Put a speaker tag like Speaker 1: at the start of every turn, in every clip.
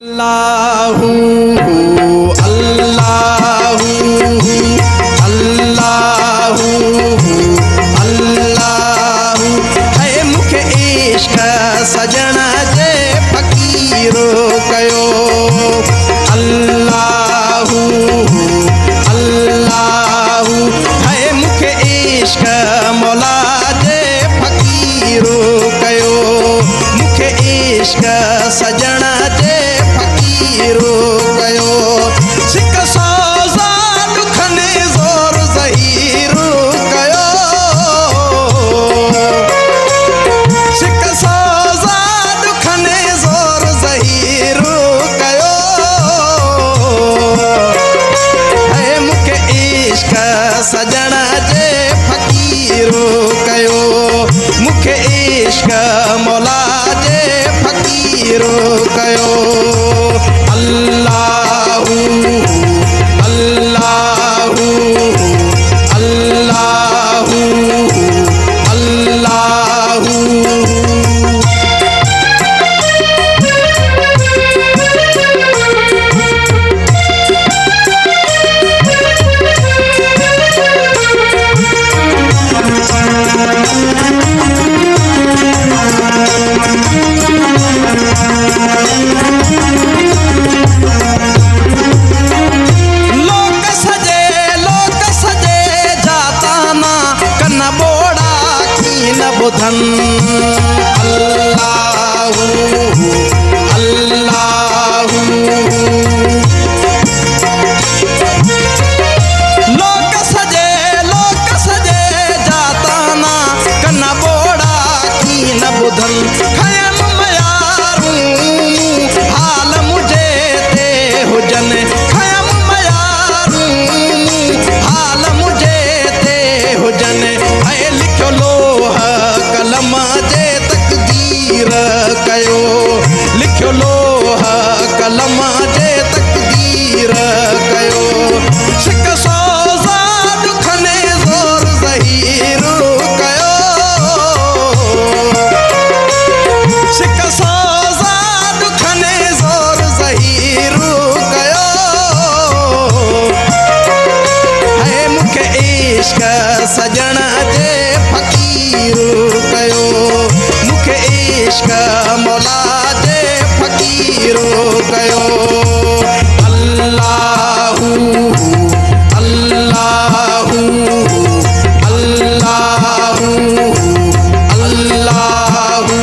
Speaker 1: अल्लाहू अल्लाहू अल्लाहू अल्लाहू है मुख इश्क सजना जे फकीरो कयो। अल्लाहू अल्लाहू है मुख इश्क मौला जे फकीरो कयो। मुख इश्क सजना जे फकीरो कयो। सिक सोज़ा दुखने ज़ोर ज़हीरो कयो। सिक सोज़ा दुखने ज़ोर ज़हीरो कयो। है मुख इश्क सजना जे फकीरो कयो। मुख इश्क मौला जे फकीरो कयो। अल्लाहू अल्लाहू अल्लाहू अल्लाहू। बुधन अल्लाहू अल्लाहू। लोक सजे जाता ना कन्ना बोड़ा की न बुधन। खयम मयारू हाल मुझे ते हुजन। खयम मयारू हाल मुझे ते हुजन। है लिखो लोह कलम जे तकदीर कयो। लिखो लोह कलम जे तकदीर कयो। सिक सोज़ा दुखने ज़ोर ज़हीरो कयो। सिक सोज़ा दुखने ज़ोर ज़हीरो कयो। है मुख इश्क सजना जे फकीरो कयो। मुख इश्क मौला जे फकीरो कयो। अल्लाहू अल्लाहू अल्लाहू अल्लाहू।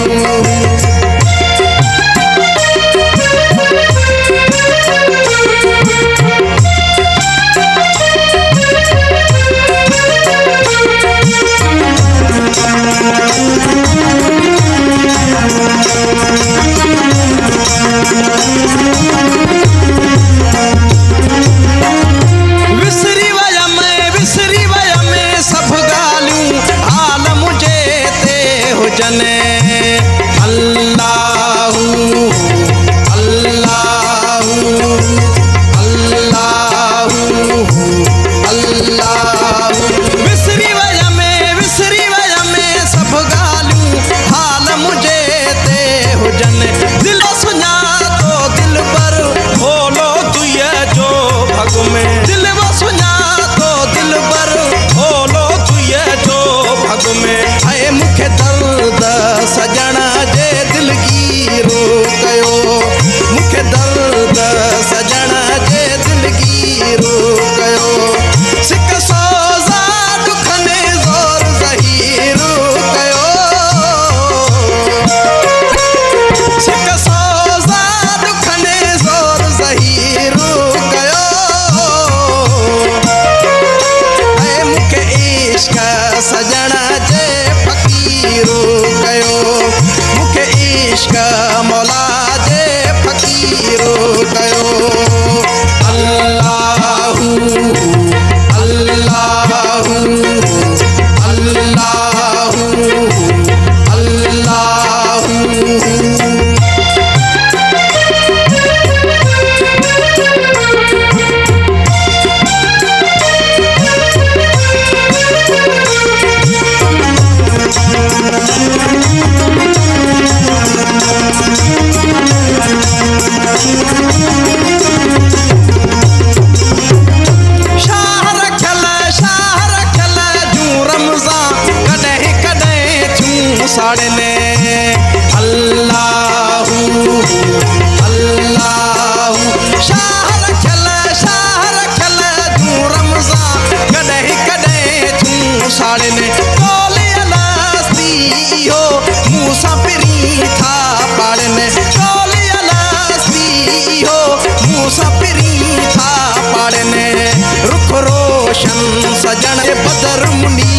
Speaker 1: जे बदर मुनिया